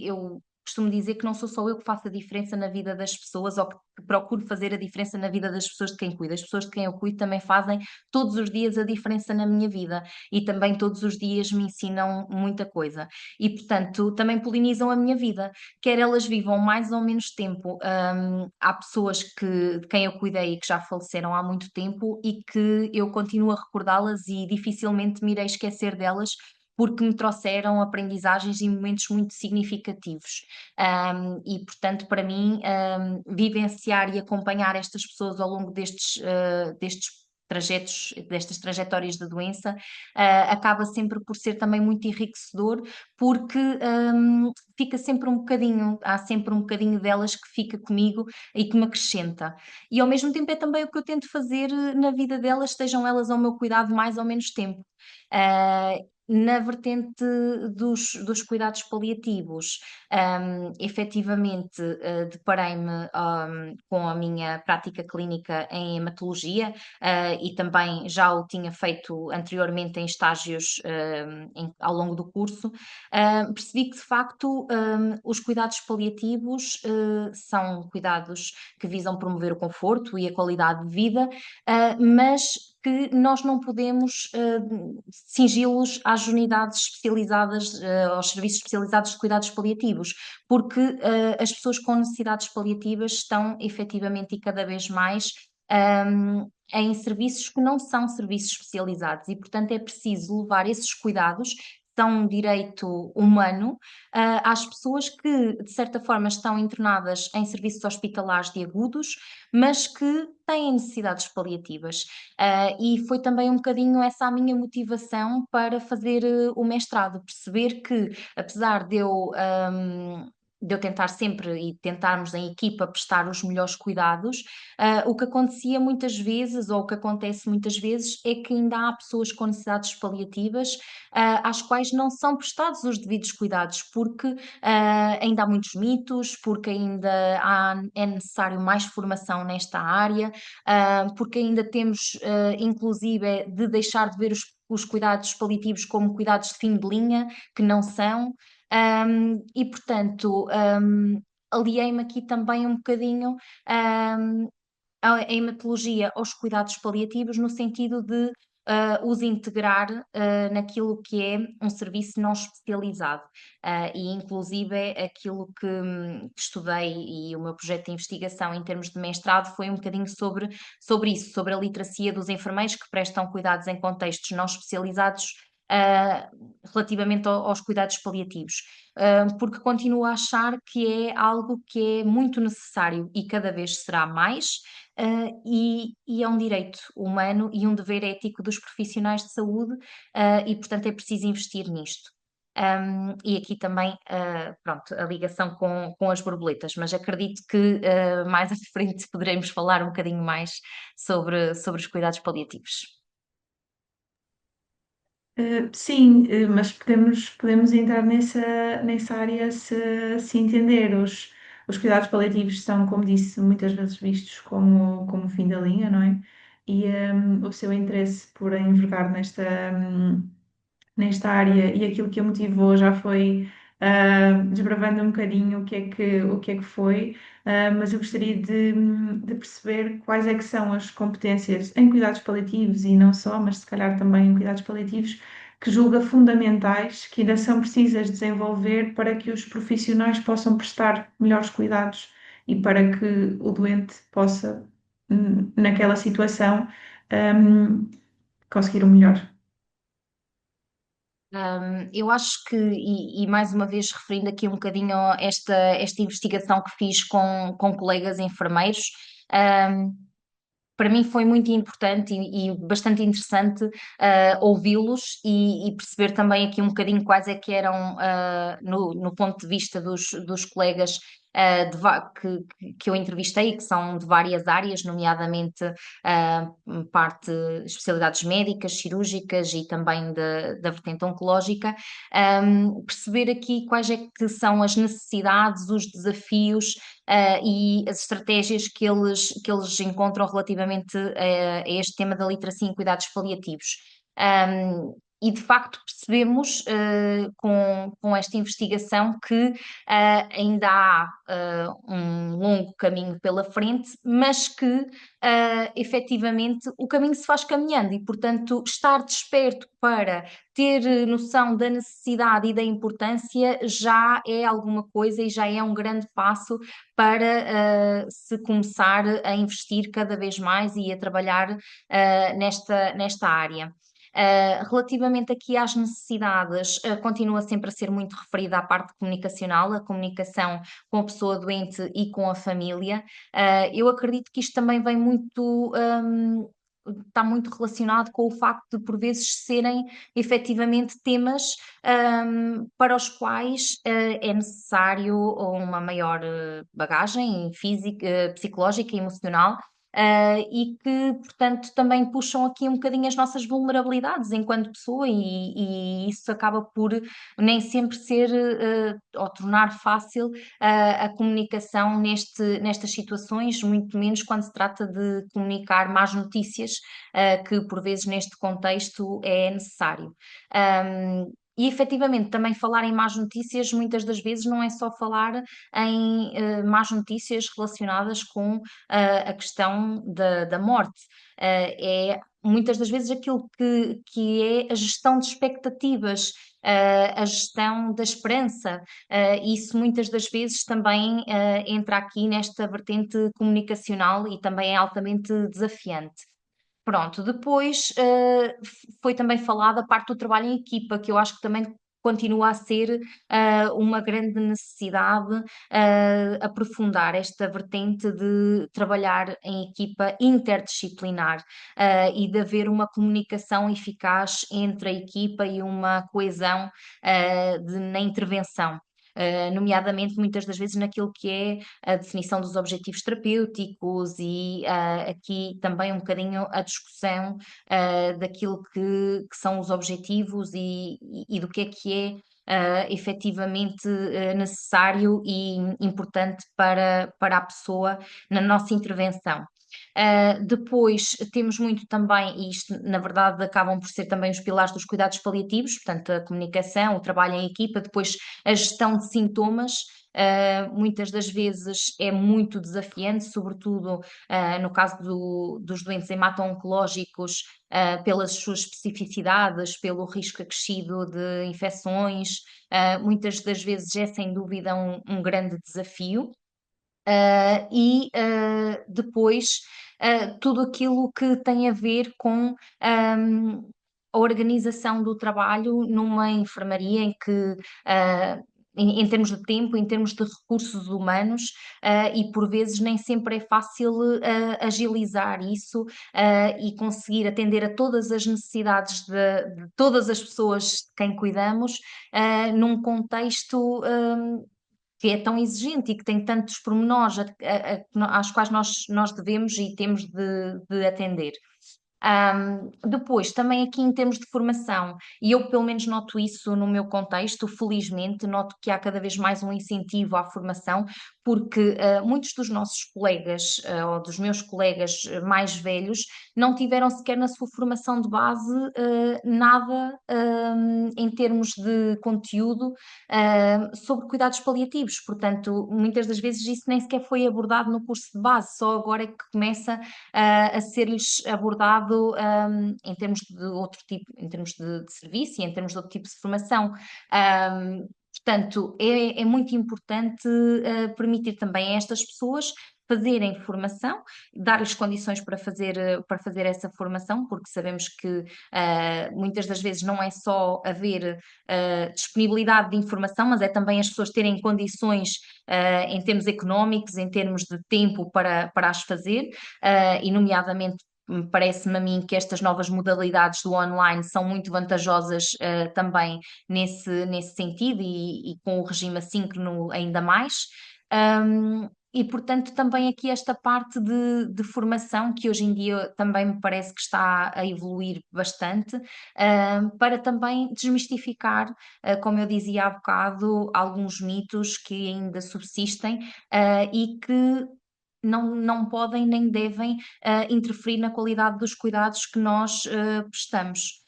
Speaker 2: eu costumo dizer que não sou só eu que faço a diferença na vida das pessoas, ou que procuro fazer a diferença na vida das pessoas de quem cuido. As pessoas de quem eu cuido também fazem todos os dias a diferença na minha vida e também todos os dias me ensinam muita coisa. E, portanto, também polinizam a minha vida, quer elas vivam mais ou menos tempo. Há pessoas de quem eu cuidei e que já faleceram há muito tempo e que eu continuo a recordá-las e dificilmente me irei esquecer delas, porque me trouxeram aprendizagens e momentos muito significativos. E, portanto, para mim, vivenciar e acompanhar estas pessoas ao longo destes trajetos, destas trajetórias da doença, acaba sempre por ser também muito enriquecedor, porque fica sempre um bocadinho, há sempre um bocadinho delas que fica comigo e que me acrescenta. E ao mesmo tempo é também o que eu tento fazer na vida delas, estejam elas ao meu cuidado mais ou menos tempo. Ah, Na vertente dos cuidados paliativos, efetivamente, deparei-me, com a minha prática clínica em hematologia, e também já o tinha feito anteriormente em estágios, ao longo do curso. Percebi que, de facto, os cuidados paliativos, são cuidados que visam promover o conforto e a qualidade de vida, mas que nós não podemos cingi-los às unidades especializadas, aos serviços especializados de cuidados paliativos, porque as pessoas com necessidades paliativas estão efetivamente e cada vez mais em serviços que não são serviços especializados e, portanto, é preciso levar esses cuidados, são um direito humano, às pessoas que, de certa forma, estão internadas em serviços hospitalares de agudos, mas que têm necessidades paliativas. E foi também um bocadinho essa a minha motivação para fazer o mestrado, perceber que, apesar de eu tentar sempre e tentarmos em equipa prestar os melhores cuidados, o que acontecia muitas vezes, ou o que acontece muitas vezes, é que ainda há pessoas com necessidades paliativas, às quais não são prestados os devidos cuidados, porque ainda há muitos mitos, porque é necessário mais formação nesta área, porque ainda temos, inclusive, de deixar de ver os cuidados paliativos como cuidados de fim de linha, que não são. E, portanto, aliei-me aqui também um bocadinho, a hematologia aos cuidados paliativos, no sentido de os integrar naquilo que é um serviço não especializado. E inclusive aquilo que estudei e o meu projeto de investigação em termos de mestrado foi um bocadinho sobre isso, sobre a literacia dos enfermeiros que prestam cuidados em contextos não especializados relativamente aos cuidados paliativos, porque continuo a achar que é algo que é muito necessário e cada vez será mais, e é um direito humano e um dever ético dos profissionais de saúde, e portanto é preciso investir nisto. E aqui também, pronto, a ligação com as borboletas, mas acredito que mais à frente poderemos falar um bocadinho mais sobre os cuidados paliativos.
Speaker 1: Sim, mas podemos entrar nessa área se entender. Os cuidados paliativos são, como disse, muitas vezes vistos como o fim da linha, não é? E o seu interesse por envergar nesta área e aquilo que a motivou já foi desbravando um bocadinho o que é que foi, mas eu gostaria de perceber quais é que são as competências em cuidados paliativos e não só, mas se calhar também em cuidados paliativos, que julga fundamentais, que ainda são precisas desenvolver para que os profissionais possam prestar melhores cuidados e para que o doente possa, naquela situação, hum, conseguir o melhor.
Speaker 2: Eu acho que, e mais uma vez referindo aqui um bocadinho esta investigação que fiz com colegas enfermeiros, um, para mim foi muito importante e bastante interessante ouvi-los e perceber também aqui um bocadinho quais é que eram, no ponto de vista dos colegas que eu entrevistei, que são de várias áreas, nomeadamente parte especialidades médicas, cirúrgicas e também da vertente oncológica, perceber aqui quais é que são as necessidades, os desafios e as estratégias que eles encontram relativamente a este tema da literacia em cuidados paliativos. E de facto percebemos com esta investigação que ainda há um longo caminho pela frente, mas que efetivamente o caminho se faz caminhando e, portanto, estar desperto para ter noção da necessidade e da importância já é alguma coisa e já é um grande passo para se começar a investir cada vez mais e a trabalhar nesta área. Relativamente aqui às necessidades, continua sempre a ser muito referida à parte comunicacional, a comunicação com a pessoa doente e com a família. Eu acredito que isto também vem muito. Está muito relacionado com o facto de, por vezes, serem efetivamente temas para os quais é necessário uma maior bagagem física, psicológica e emocional, e que, portanto, também puxam aqui um bocadinho as nossas vulnerabilidades enquanto pessoa, e isso acaba por nem sempre ser ou tornar fácil a comunicação nestas situações, muito menos quando se trata de comunicar más notícias, que por vezes neste contexto é necessário. E efetivamente, também falar em más notícias, muitas das vezes não é só falar em más notícias relacionadas com a questão da morte. É muitas das vezes aquilo que é a gestão de expectativas, a gestão da esperança. Isso muitas das vezes também entra aqui nesta vertente comunicacional e também é altamente desafiante. Pronto, depois foi também falada a parte do trabalho em equipa, que eu acho que também continua a ser uma grande necessidade aprofundar esta vertente de trabalhar em equipa interdisciplinar e de haver uma comunicação eficaz entre a equipa e uma coesão na intervenção. Nomeadamente muitas das vezes naquilo que é a definição dos objetivos terapêuticos e aqui também um bocadinho a discussão daquilo que são os objetivos e do que é efetivamente necessário e importante para a pessoa na nossa intervenção. Depois temos muito também, e isto na verdade acabam por ser também os pilares dos cuidados paliativos, portanto a comunicação, o trabalho em equipa, depois a gestão de sintomas, muitas das vezes é muito desafiante, sobretudo no caso dos doentes hemato-oncológicos, pelas suas especificidades, pelo risco acrescido de infecções, muitas das vezes é sem dúvida um grande desafio. Depois, tudo aquilo que tem a ver com a organização do trabalho numa enfermaria em que, em termos de tempo, em termos de recursos humanos, e por vezes nem sempre é fácil agilizar isso, e conseguir atender a todas as necessidades de todas as pessoas de quem cuidamos, num contexto que é tão exigente e que tem tantos pormenores às quais nós devemos e temos de atender. Depois, também aqui em termos de formação, e eu pelo menos noto isso no meu contexto, felizmente, noto que há cada vez mais um incentivo à formação, porque muitos dos nossos colegas, ou dos meus colegas mais velhos, não tiveram sequer na sua formação de base nada em termos de conteúdo sobre cuidados paliativos. Portanto, muitas das vezes isso nem sequer foi abordado no curso de base, só agora é que começa a ser-lhes abordado em termos de outro tipo, em termos de serviço e em termos de outro tipo de formação. Portanto, é muito importante permitir também a estas pessoas fazerem formação, dar-lhes condições para fazer essa formação, porque sabemos que muitas das vezes não é só haver disponibilidade de informação, mas é também as pessoas terem condições em termos económicos, em termos de tempo para as fazer, e nomeadamente parece-me a mim que estas novas modalidades do online são muito vantajosas também nesse sentido e com o regime assíncrono ainda mais. E, portanto, também aqui esta parte de formação, que hoje em dia também me parece que está a evoluir bastante, para também desmistificar, como eu dizia há bocado, alguns mitos que ainda subsistem, e que não podem nem devem interferir na qualidade dos cuidados que nós prestamos.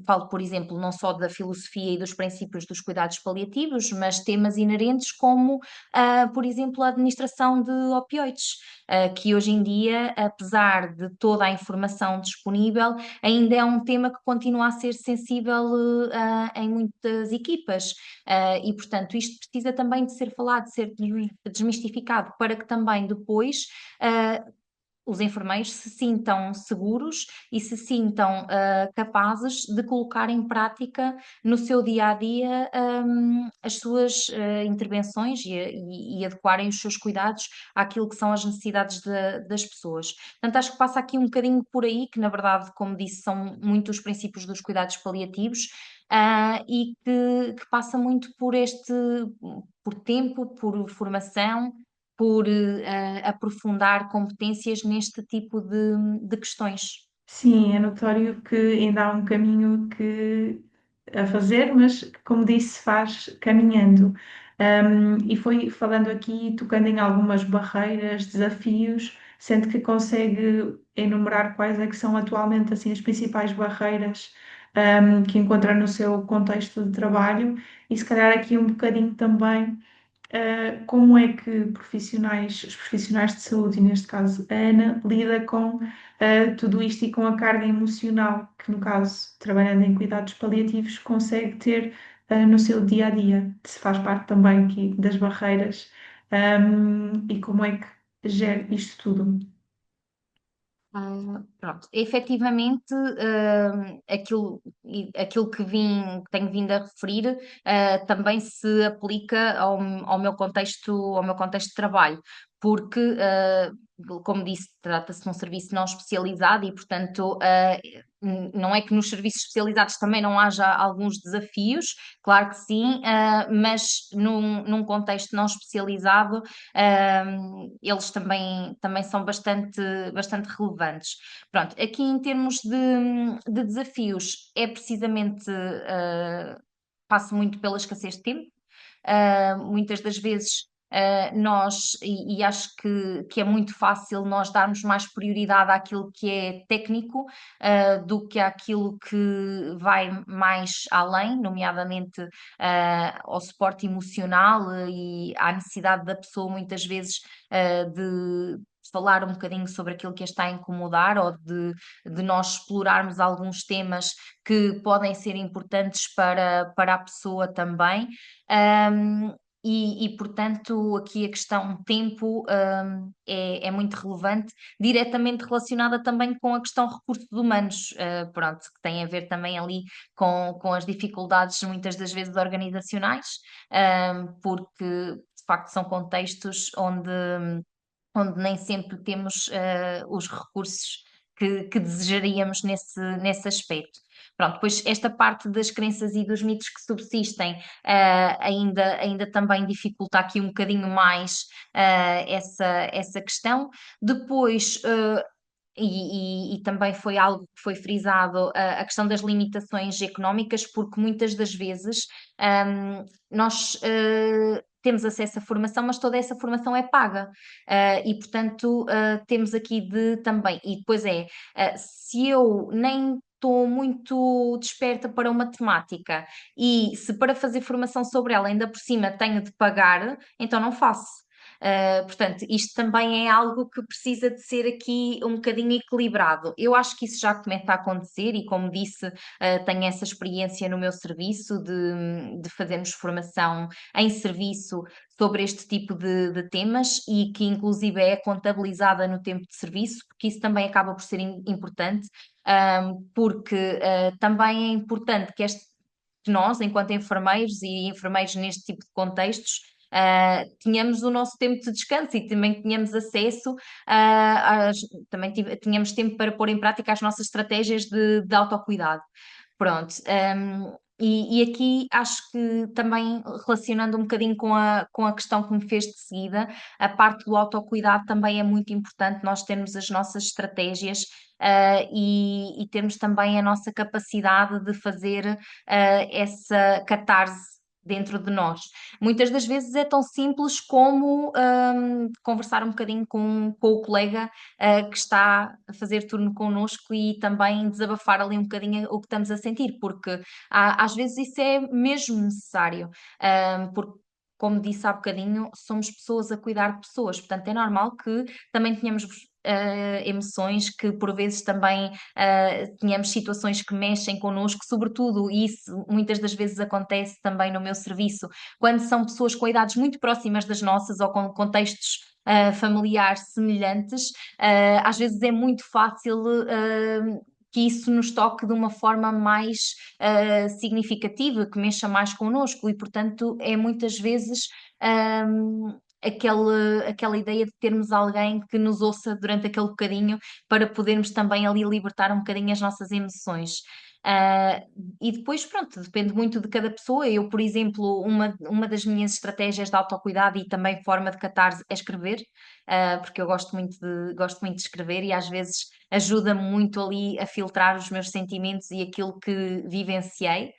Speaker 2: Falo, por exemplo, não só da filosofia e dos princípios dos cuidados paliativos, mas temas inerentes como, por exemplo, a administração de opioides, que hoje em dia, apesar de toda a informação disponível, ainda é um tema que continua a ser sensível em muitas equipas. E, portanto, isto precisa também de ser falado, de ser desmistificado, para que também depois os enfermeiros se sintam seguros e se sintam capazes de colocar em prática no seu dia a dia as suas intervenções e adequarem os seus cuidados àquilo que são as necessidades das pessoas. Portanto, acho que passa aqui um bocadinho por aí, que na verdade, como disse, são muitos os princípios dos cuidados paliativos. E que passa muito por tempo, por formação, por aprofundar competências neste tipo de questões.
Speaker 1: Sim, é notório que ainda há um caminho a fazer, mas que, como disse, faz caminhando. E foi falando aqui, tocando em algumas barreiras, desafios, sendo que consegue enumerar quais é que são atualmente assim, as principais barreiras, que encontra no seu contexto de trabalho, e se calhar aqui um bocadinho também como é que os profissionais de saúde, e neste caso a Ana, lida com tudo isto e com a carga emocional que, no caso, trabalhando em cuidados paliativos, consegue ter no seu dia a dia, se faz parte também aqui das barreiras, e como é que gera isto tudo.
Speaker 2: Pronto, efetivamente, aquilo que tenho vindo a referir, também se aplica ao meu contexto de trabalho, porque, como disse, trata-se de um serviço não especializado e, portanto, não é que nos serviços especializados também não haja alguns desafios, claro que sim, mas num contexto não especializado, eles também são bastante relevantes. Pronto, aqui em termos de desafios, é precisamente, passa muito pela escassez de tempo. Muitas das vezes e acho que é muito fácil nós darmos mais prioridade àquilo que é técnico, do que àquilo que vai mais além, nomeadamente, ao suporte emocional, e à necessidade da pessoa muitas vezes, de falar um bocadinho sobre aquilo que a está a incomodar, ou de nós explorarmos alguns temas que podem ser importantes para a pessoa também. Hum, portanto, aqui a questão tempo, é muito relevante, diretamente relacionada também com a questão recursos humanos, pronto, que tem a ver também ali com as dificuldades muitas das vezes organizacionais, porque de facto são contextos onde nem sempre temos, os recursos que desejaríamos nesse aspecto. Pronto, depois esta parte das crenças e dos mitos que subsistem, ainda também dificulta aqui um bocadinho mais, essa questão. Depois, e também foi algo que foi frisado, a questão das limitações económicas, porque muitas das vezes, nós, temos acesso à formação, mas toda essa formação é paga. E portanto, temos aqui de também, e depois se eu nem estou muito desperta para uma temática, e se para fazer formação sobre ela ainda por cima tenho de pagar, então não faço. Portanto, isto também é algo que precisa de ser aqui um bocadinho equilibrado. Eu acho que isso já começa a acontecer, e como disse, tenho essa experiência no meu serviço de fazermos formação em serviço sobre este tipo de temas, e que inclusive é contabilizada no tempo de serviço, porque isso também acaba por ser importante, porque também é importante que nós, enquanto enfermeiros e enfermeiros neste tipo de contextos, tínhamos o nosso tempo de descanso, e também tínhamos acesso, também tínhamos tempo para pôr em prática as nossas estratégias de autocuidado. Pronto, e aqui acho que também, relacionando um bocadinho com a questão que me fez de seguida, a parte do autocuidado também é muito importante, nós termos as nossas estratégias, e termos também a nossa capacidade de fazer, essa catarse dentro de nós. Muitas das vezes é tão simples como, conversar um bocadinho com o colega, que está a fazer turno connosco, e também desabafar ali um bocadinho o que estamos a sentir, porque às vezes isso é mesmo necessário, porque, como disse há bocadinho, somos pessoas a cuidar de pessoas, portanto é normal que também tenhamos emoções, que por vezes também tenhamos situações que mexem connosco, sobretudo, e isso muitas das vezes acontece também no meu serviço, quando são pessoas com idades muito próximas das nossas, ou com contextos familiares semelhantes. Às vezes é muito fácil que isso nos toque de uma forma mais significativa, que mexa mais connosco, e portanto é muitas vezes aquela ideia de termos alguém que nos ouça durante aquele bocadinho, para podermos também ali libertar um bocadinho as nossas emoções. Ah, e depois, pronto, depende muito de cada pessoa. Eu, por exemplo, uma das minhas estratégias de autocuidado e também forma de catarse é escrever, porque eu gosto muito de escrever, e às vezes ajuda-me muito ali a filtrar os meus sentimentos e aquilo que vivenciei.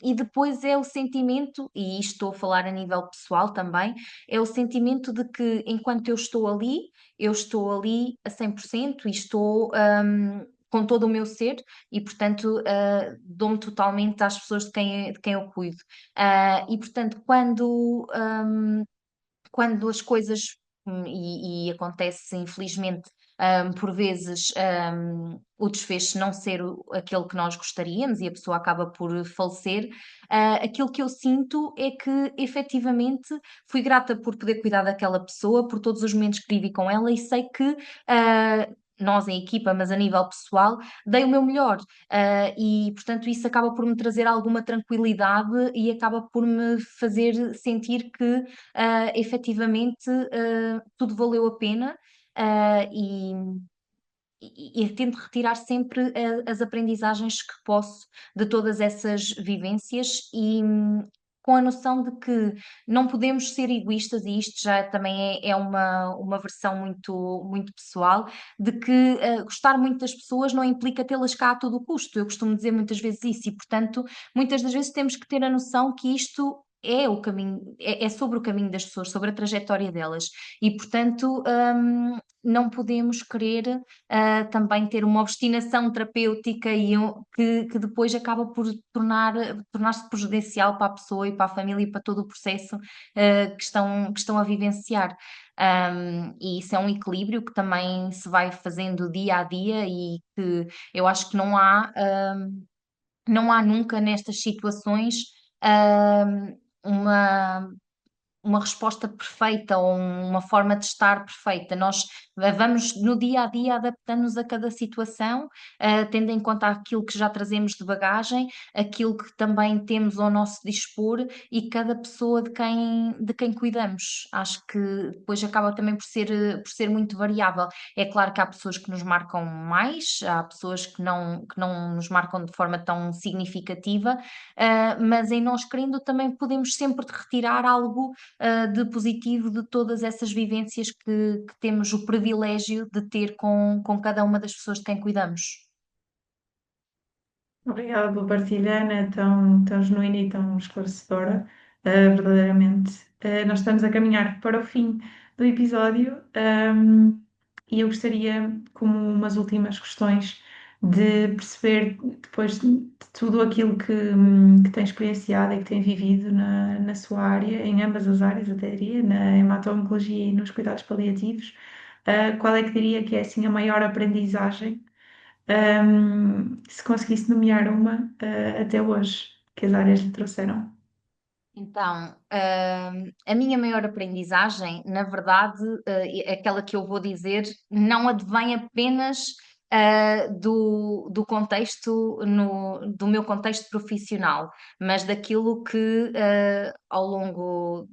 Speaker 2: E depois é o sentimento, e isto estou a falar a nível pessoal também, é o sentimento de que enquanto eu estou ali a 100%, e estou, com todo o meu ser, e portanto, dou-me totalmente às pessoas de quem eu cuido. E portanto, quando as coisas, e acontece infelizmente, por vezes, o desfecho não ser aquele que nós gostaríamos, e a pessoa acaba por falecer, aquilo que eu sinto é que efetivamente fui grata por poder cuidar daquela pessoa, por todos os momentos que vivi com ela, e sei que nós em equipa, mas a nível pessoal, dei o meu melhor. E portanto isso acaba por me trazer alguma tranquilidade, e acaba por me fazer sentir que efetivamente, tudo valeu a pena, e tento retirar sempre as aprendizagens que posso de todas essas vivências, com a noção de que não podemos ser egoístas, e isto já também é uma versão muito, muito pessoal, de que gostar muito das pessoas não implica tê-las cá a todo o custo. Eu costumo dizer muitas vezes isso, e portanto, muitas das vezes temos que ter a noção que isto é o caminho, é sobre o caminho das pessoas, sobre a trajetória delas. E, portanto, não podemos querer também ter uma obstinação terapêutica que depois acaba por tornar-se prejudicial para a pessoa e para a família e para todo o processo que estão a vivenciar. E isso é um equilíbrio que também se vai fazendo dia a dia e que eu acho que não há nunca nestas situações hum, uma, uma resposta perfeita ou uma forma de estar perfeita. Nós vamos no dia a dia adaptando-nos a cada situação, tendo em conta aquilo que já trazemos de bagagem, aquilo que também temos ao nosso dispor e cada pessoa de quem cuidamos. Acho que depois acaba também por ser muito variável. É claro que há pessoas que nos marcam mais, há pessoas que não nos marcam de forma tão significativa, mas em nós querendo também podemos sempre retirar algo de positivo de todas essas vivências que temos o privilégio de ter com cada uma das pessoas de quem cuidamos.
Speaker 1: Obrigada pela partilha, Ana, tão genuína e tão esclarecedora, verdadeiramente. Nós estamos a caminhar para o fim do episódio, e eu gostaria, como umas últimas questões, de perceber, depois de tudo aquilo que tem experienciado e que tem vivido na sua área, em ambas as áreas, até diria, na hemato-oncologia e nos cuidados paliativos, qual é que diria que é assim a maior aprendizagem, se conseguisse nomear uma, até hoje, que as áreas lhe trouxeram?
Speaker 2: Então, a minha maior aprendizagem, na verdade, aquela que eu vou dizer, não advém apenas do contexto, do meu contexto profissional, mas daquilo que ao longo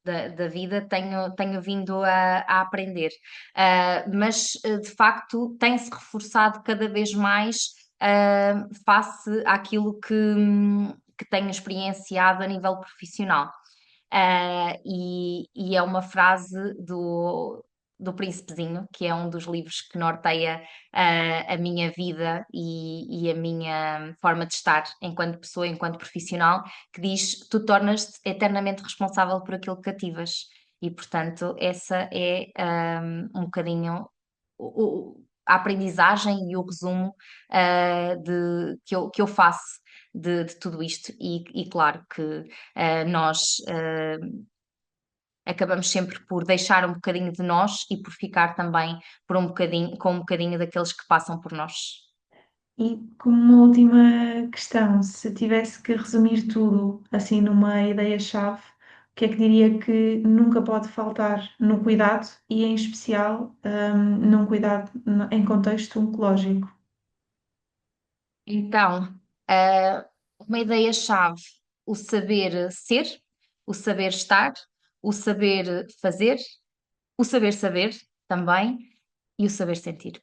Speaker 2: da vida tenho vindo a aprender. Mas, de facto, tem-se reforçado cada vez mais face àquilo que tenho experienciado a nível profissional. E é uma frase do Príncipezinho, que é um dos livros que norteia a minha vida e a minha forma de estar enquanto pessoa, enquanto profissional, que diz: Tu tornas-te eternamente responsável por aquilo que cativas. E, portanto, essa é um bocadinho a aprendizagem e o resumo que eu faço de tudo isto. E claro que nós acabamos sempre por deixar um bocadinho de nós e por ficar também com um bocadinho daqueles que passam por nós.
Speaker 1: E como uma última questão, se tivesse que resumir tudo assim numa ideia-chave, o que é que diria que nunca pode faltar no cuidado e, em especial, num cuidado em contexto oncológico?
Speaker 2: Então, uma ideia-chave: o saber ser, o saber estar, o saber fazer, o saber saber também e o saber sentir.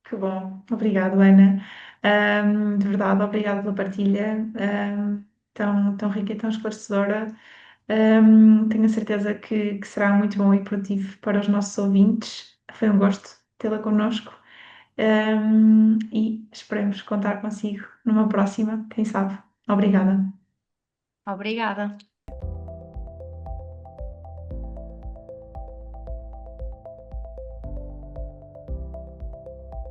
Speaker 1: Que bom, obrigado, Ana. De verdade, obrigada pela partilha, tão rica e tão esclarecedora. Tenho a certeza que será muito bom e produtivo para os nossos ouvintes. Foi um gosto tê-la connosco, e esperemos contar consigo numa próxima, quem sabe. Obrigada.
Speaker 2: Obrigada.